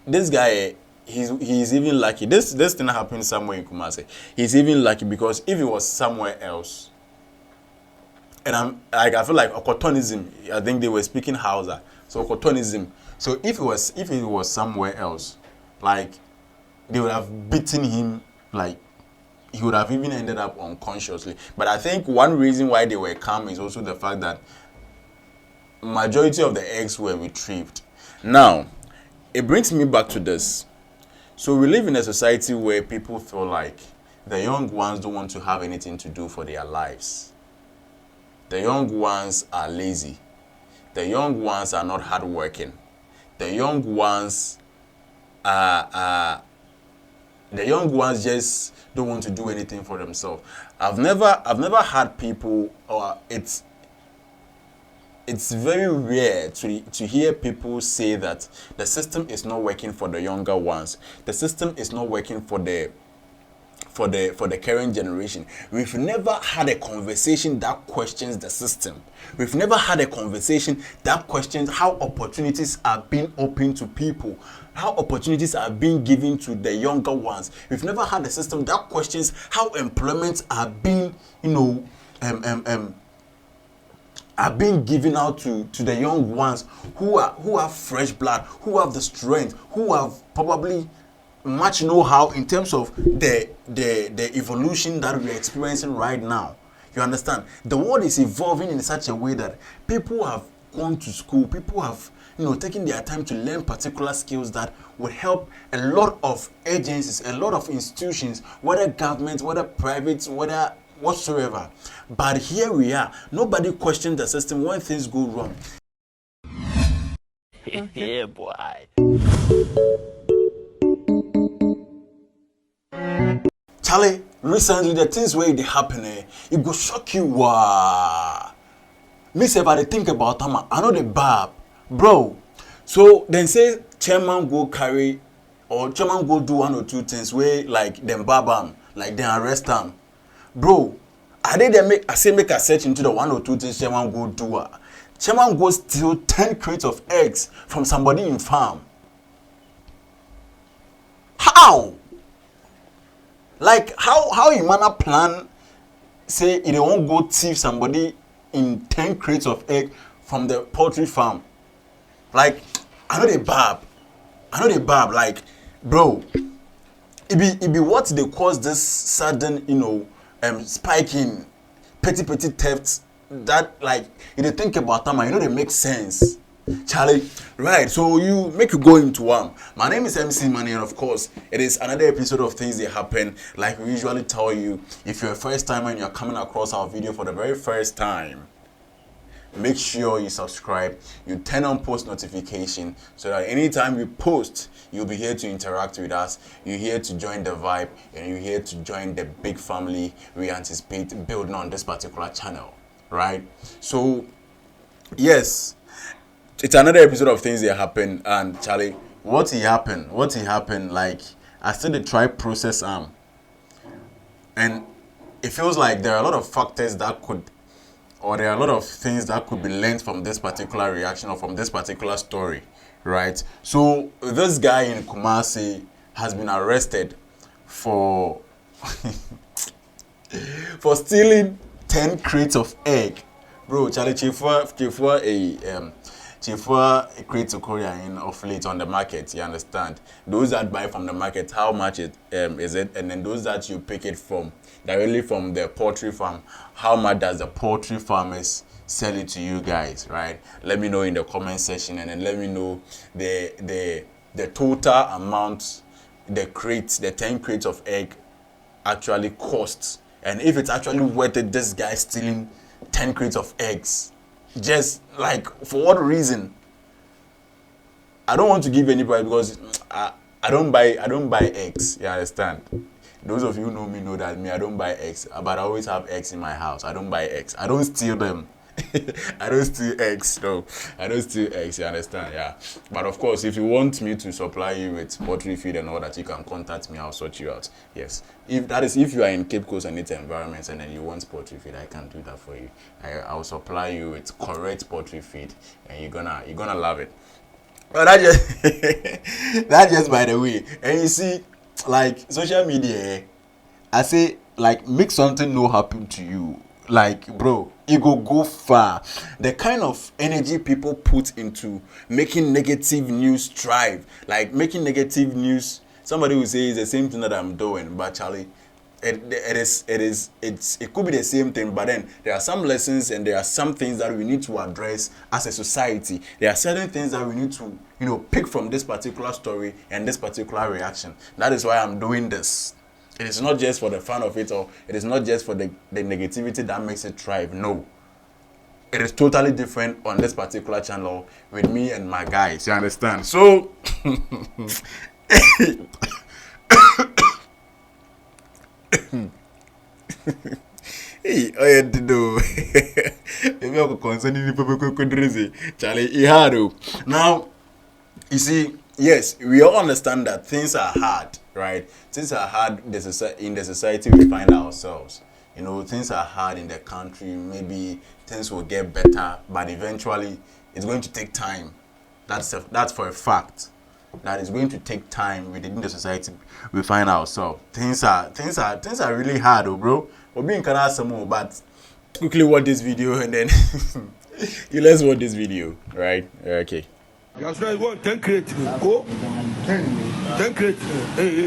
this guy, he's even lucky. This thing happened somewhere in Kumasi. He's even lucky because if it was somewhere else, and I feel like opportunism. I think they were speaking Hausa, so opportunism. So if it was somewhere else, like they would have beaten him, like he would have even ended up unconsciously. But I think one reason why they were calm is also the fact that majority of the eggs were retrieved. Now, it brings me back to this. So we live in a society where people feel like the young ones don't want to have anything to do for their lives. The young ones are lazy. The young ones are not hardworking. The young ones just don't want to do anything for themselves. I've never had people, or it's very rare to hear people say that the system is not working for the younger ones. The system is not working for the current generation. We've never had a conversation that questions the system. We've never had a conversation that questions how opportunities are being opened to people, how opportunities are being given to the younger ones. We've never had a system that questions how employments are being, are being given out to the young ones who have fresh blood, who have the strength, who have probably much know-how in terms of the evolution that we're experiencing right now. You understand? The world is evolving in such a way that people have gone to school, people have taken their time to learn particular skills that would help a lot of agencies, a lot of institutions, whether governments, whether privates, whether whatsoever. But here we are. Nobody questions the system when things go wrong. Yeah, boy. Charlie, recently the things where they happen, it go shock you. Wow. Me say, but I think about them, I know the barb, bro. So then say chairman go carry, or chairman go do one or two things where like them barb them, like them arrest them, bro. I did make a search into the one or two things chairman go do. Chairman go steal 10 crates of eggs from somebody in farm. How? Like how you manna plan say you won't go thief somebody in 10 crates of egg from the poultry farm? Like I know they barb like bro, it be what they cause this sudden spike in petty thefts that like if they think about them they make sense. Charlie, right, so you go into one. My name is MC Money, and of course, it is another episode of Things That Happen. Like we usually tell you, if you're a first timer and you're coming across our video for the very first time, make sure you subscribe, you turn on post notification so that anytime we post, you'll be here to interact with us, you're here to join the vibe, and you're here to join the big family we anticipate building on this particular channel, right? So, yes. It's another episode of Things That Happen, and Charlie, what he happened, like, I still the try process and it feels like there are a lot of factors that could, or there are a lot of things that could be learned from this particular reaction or from this particular story, right? So, this guy in Kumasi has been arrested for, for stealing 10 crates of egg. Bro, Charlie, Chifua creates a Korean of late on the market, you understand? Those that buy from the market, how much is it? And then those that you pick it from, directly from the poultry farm, how much does the poultry farmers sell it to you guys, right? Let me know in the comment section, and then let me know the total amount the 10 crates of egg actually costs. And if it's actually worth it, this guy stealing 10 crates of eggs. Just like for what reason? I don't want to give anybody because I don't buy eggs. You understand? Those of you who know me know that I don't buy eggs, but I always have eggs in my house. I don't buy eggs. I don't steal them. I don't steal eggs. No, I don't steal eggs. You understand? Yeah. But of course, if you want me to supply you with poultry feed and all that, you can contact me. I'll sort you out. Yes. If you are in Cape Coast and its environments and then you want poultry feed, I can do that for you. I'll supply you with correct poultry feed, and you're gonna love it. But that just that just by the way. And you see, like social media, I say like make something no happen to you. Like bro, it go far. The kind of energy people put into making negative news thrive, like making negative news. Somebody will say it's the same thing that I'm doing, but Charlie, it could be the same thing, but then there are some lessons and there are some things that we need to address as a society. There are certain things that we need to pick from this particular story and this particular reaction. That is why I'm doing this. It is not just for the fun of it, or it is not just for the negativity that makes it thrive. No, it is totally different on this particular channel with me and my guys. You understand? So hey, oh yeah, do. Maybe I could concerning the people could Charlie, now, you see, yes, we all understand that things are hard, right? Things are hard in the society we find ourselves. Things are hard in the country. Maybe things will get better, but eventually it's going to take time. That's for a fact. That is going to take time within the society we find ourselves. Things are really hard, bro. We're being kind of some more, but quickly watch this video and then let's watch this video, right? Okay. That's right. What 10 crate? Go. 10 crate. Hey.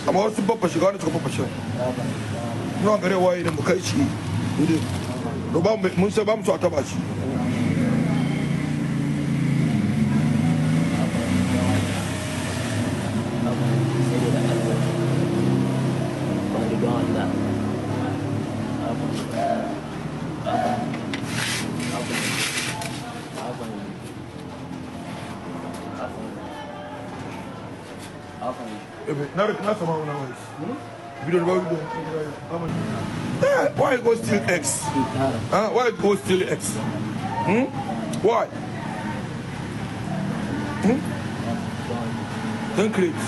I'm also Papa Shigana to Papa Shah. No, I'm very wide and Mukaichi. Robam Musabam to Atabachi. Why go still X? Why go still X? Why? Don't create.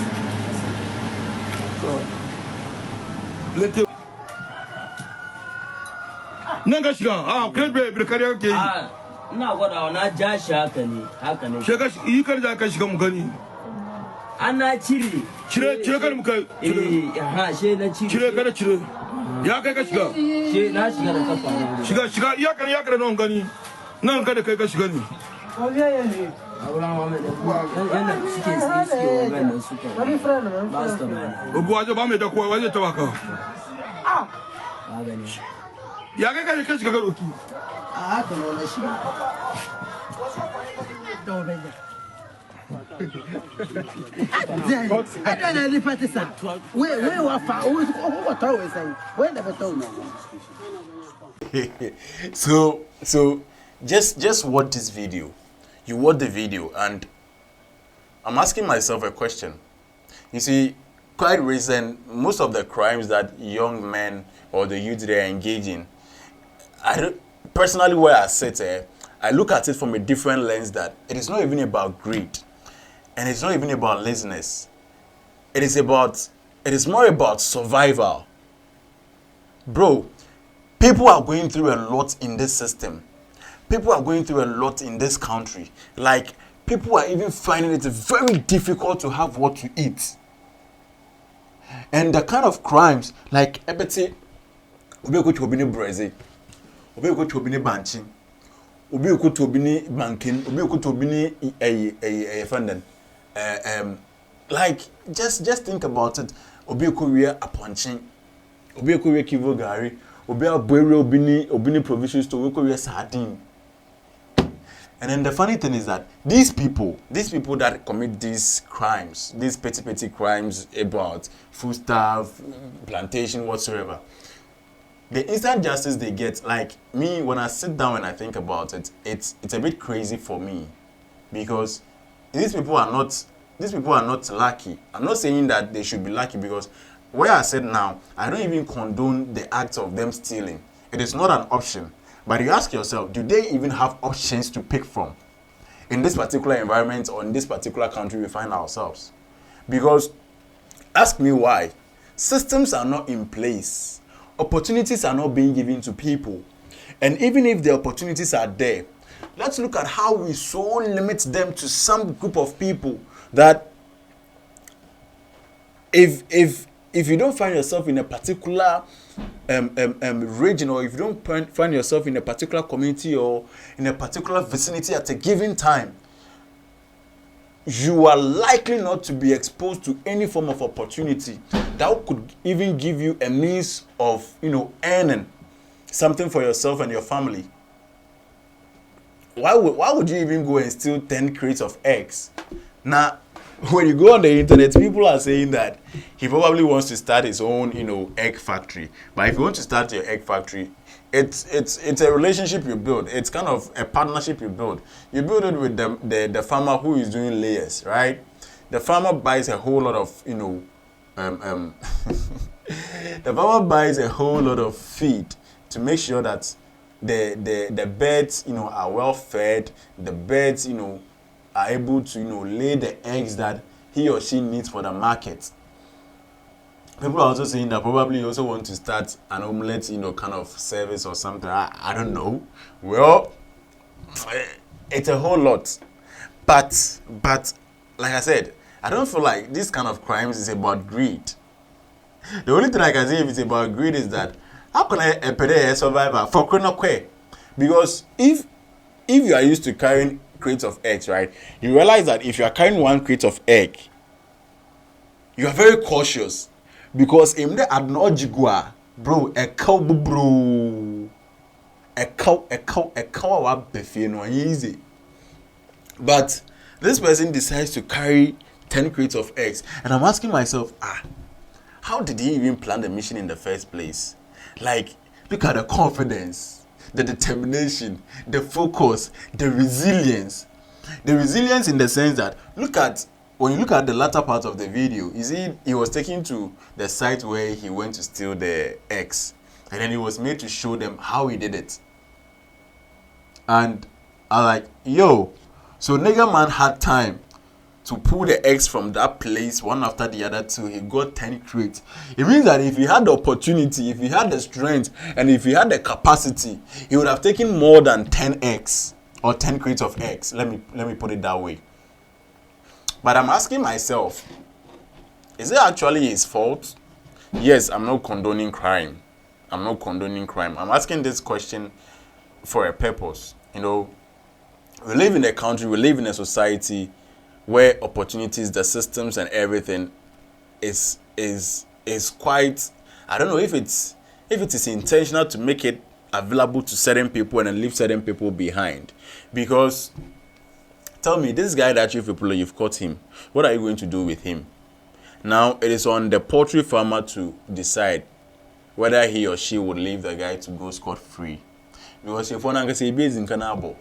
Let it. Nangashiga, create baby, carry na gwada na ja shi haka ne shega yi kar da ka shiga mu gani ana cire kar mu kai she na cire ya kai ka shiga she na shiga da kafa ne shiga ya kar nan gani nan ka da kai ka shiga ne Abraham Mohammed yana suke wannan suke ba su da obu waje ba mai da kowa waje ta waka ba gani ya kai ka shiga ga roki haka ne na shi I don't know if it's a where were far what always say where never told So just watch this video. You watch the video and I'm asking myself a question. You see, quite recent, most of the crimes that young men or the youth they are engaging, personally where I sit here, I look at it from a different lens that it is not even about greed and it's not even about laziness. It is more about survival. Bro, people are going through a lot in this system. People are going through a lot in this country. Like, people are even finding it very difficult to have what to eat. And the kind of crimes, like, ebeti, obi go to obini Brazil, obi go to obini banking, obi go to obini banking, obi go to obini a funding. Like, just think about it. Obi go wear a punching, obi go wear kivo gari, obi a boy obini provisions to obi go wear sardine. And then the funny thing is that these people that commit these crimes, these petty crimes about foodstuff, plantation, whatsoever, the instant justice they get, like me, when I sit down and I think about it, it's a bit crazy for me, because these people are not lucky. I'm not saying that they should be lucky, because where I said now, I don't even condone the act of them stealing. It is not an option. But you ask yourself, do they even have options to pick from in this particular environment or in this particular country we find ourselves? Because, ask me why. Systems are not in place. Opportunities are not being given to people. And even if the opportunities are there, let's look at how we so limit them to some group of people that if you don't find yourself in a particular region, or if you don't find yourself in a particular community or in a particular vicinity at a given time, you are likely not to be exposed to any form of opportunity that could even give you a means of, earning something for yourself and your family. Why would you even go and steal 10 crates of eggs? Now, when you go on the internet, people are saying that he probably wants to start his own, egg factory. But if you want to start your egg factory, it's a relationship you build. It's kind of a partnership you build. You build it with the farmer who is doing layers, right? The farmer buys a whole lot of, the farmer buys a whole lot of feed to make sure that the birds, are well fed. The birds, are able to, lay the eggs that he or she needs for the market. People are also saying that probably you also want to start an omelette, kind of service or something. I don't know. Well, it's a whole lot. But like I said, I don't feel like this kind of crimes is about greed. The only thing I can say if it's about greed is that how can a survivor for Kronokwe? Because if you are used to carrying crates of eggs, right, you realize that if you are carrying one crate of egg, you are very cautious. Because in the adnojigua, bro, a cow easy. But this person decides to carry 10 crates of eggs. And I'm asking myself, how did he even plan the mission in the first place? Like, look at the confidence, the determination, the focus, the resilience. The resilience in the sense that, when you look at the latter part of the video, you see he was taken to the site where he went to steal the eggs. And then he was made to show them how he did it. And I'm like, yo, so nigga man had time to pull the eggs from that place one after the other till he got 10 crates. It means that if he had the opportunity, if he had the strength, and if he had the capacity, he would have taken more than 10 eggs or 10 crates of eggs. Let me put it that way. But I'm asking myself, is it actually his fault? Yes, I'm not condoning crime. I'm asking this question for a purpose. We live in a country, we live in a society where opportunities, the systems and everything is quite, I don't know if it is intentional to make it available to certain people and then leave certain people behind. Because tell me, this guy that you've caught him, what are you going to do with him? Now, it is on the poultry farmer to decide whether he or she would leave the guy to go scot-free. Because if one say based in Canabo,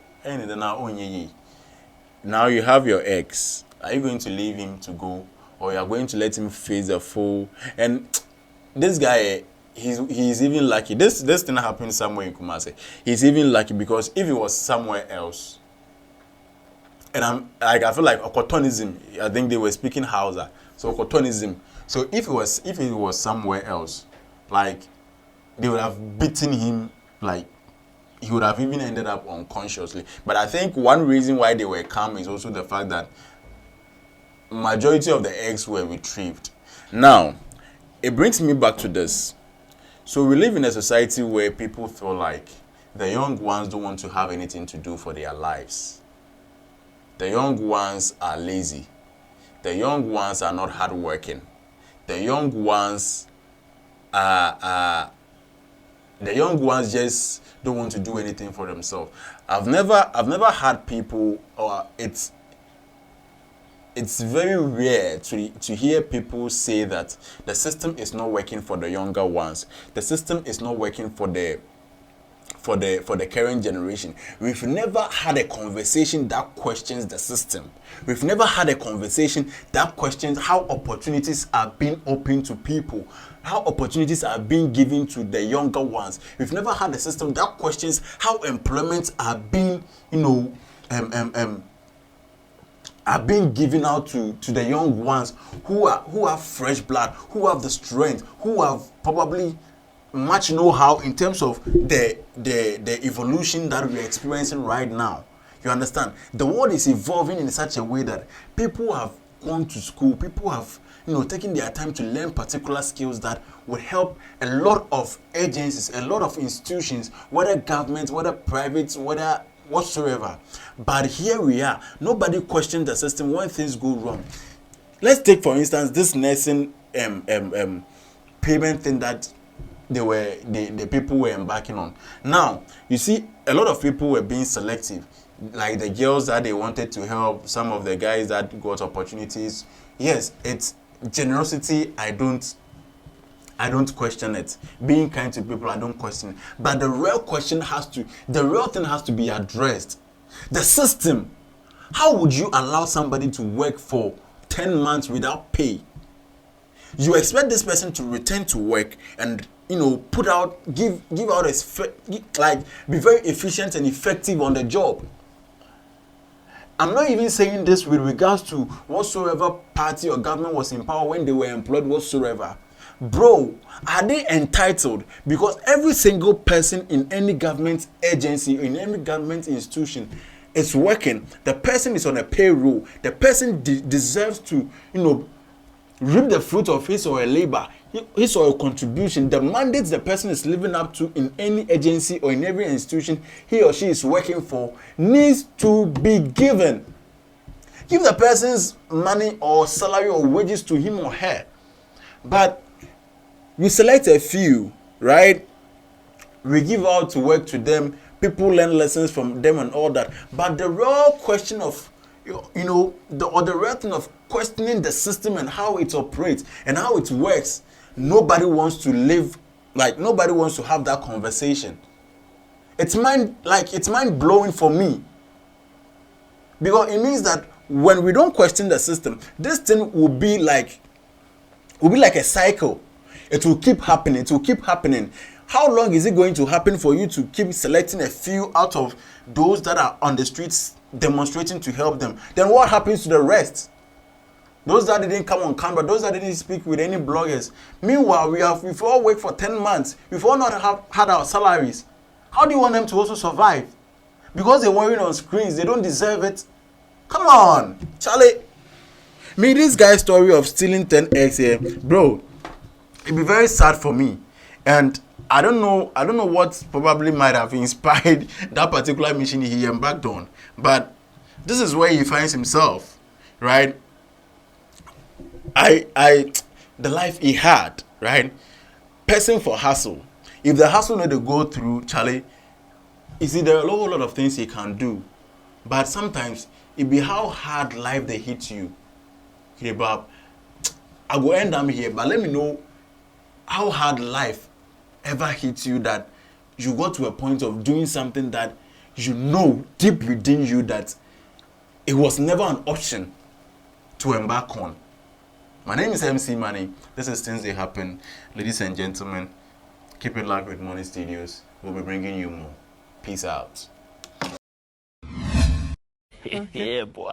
now you have your eggs. Are you going to leave him to go, or you are going to let him face the foe? And this guy, he's even lucky. This thing happened somewhere in Kumasi. He's even lucky because if it was somewhere else, and I feel like Okotonism, I think they were speaking Hausa. So Okotonism. So if it was somewhere else, like they would have beaten him, like he would have even ended up unconsciously. But I think one reason why they were calm is also the fact that majority of the eggs were retrieved. Now, it brings me back to this. So we live in a society where people feel like the young ones don't want to have anything to do for their lives. The young ones are lazy. The young ones are not hardworking. The young ones just don't want to do anything for themselves. I've never had people, or it's very rare to hear people say that the system is not working for the younger ones. The system is not working for the current generation. We've never had a conversation that questions the system. We've never had a conversation that questions how opportunities are being opened to people, how opportunities are being given to the younger ones. We've never had a system that questions how employments are being, are being given out to the young ones who have fresh blood, who have the strength, who have probably much know-how in terms of the evolution that we're experiencing right now. You understand? The world is evolving in such a way that people have gone to school, people have taken their time to learn particular skills that would help a lot of agencies, a lot of institutions, whether government, whether private, whether whatsoever. But here we are. Nobody questions the system when things go wrong. Let's take, for instance, this nursing payment thing that the people were embarking on. Now, you see, a lot of people were being selective. Like the girls that they wanted to help, some of the guys that got opportunities. Yes, it's generosity. I don't question it. Being kind to people, I don't question it. But the real thing has to be addressed. The system. How would you allow somebody to work for 10 months without pay? You expect this person to return to work and give out be very efficient and effective on the job. I'm not even saying this with regards to whatsoever party or government was in power when they were employed whatsoever. Bro, are they entitled? Because every single person in any government agency, in any government institution is working. The person is on a payroll. The person deserves to, reap the fruit of his or her labor, his or her contribution. The mandates the person is living up to in any agency or in every institution he or she is working for needs to be given. Give the person's money or salary or wages to him or her. But we select a few, right? We give out to work to them. People learn lessons from them and all that. But the real question of the real thing of questioning the system and how it operates and how it works, nobody wants to nobody wants to have that conversation. It's mind blowing for me, because it means that when we don't question the system, this thing will be like a cycle. It will keep happening. How long is it going to happen for you to keep selecting a few out of those that are on the streets demonstrating to help them? Then what happens to the rest? Those that didn't come on camera, those that didn't speak with any bloggers. Meanwhile, we've all worked for 10 months. We've all not had our salaries. How do you want them to also survive? Because they're wearing on screens, they don't deserve it. Come on, Charlie. This guy's story of stealing 10x here, bro, it'd be very sad for me. And I don't know what probably might have inspired that particular mission he embarked on. But this is where he finds himself, right? The life he had, right? Person for hustle. If the hustle need to go through, Charlie, you see, there are a whole lot of things he can do. But sometimes it be how hard life they hit you. Okay, Bob, I go end up here, but let me know how hard life ever hit you that you got to a point of doing something that you know deep within you that it was never an option to embark on. My name is MC Money. This is Things They Happen. Ladies and gentlemen, keep it locked with Money Studios. We'll be bringing you more. Peace out. Yeah, boy.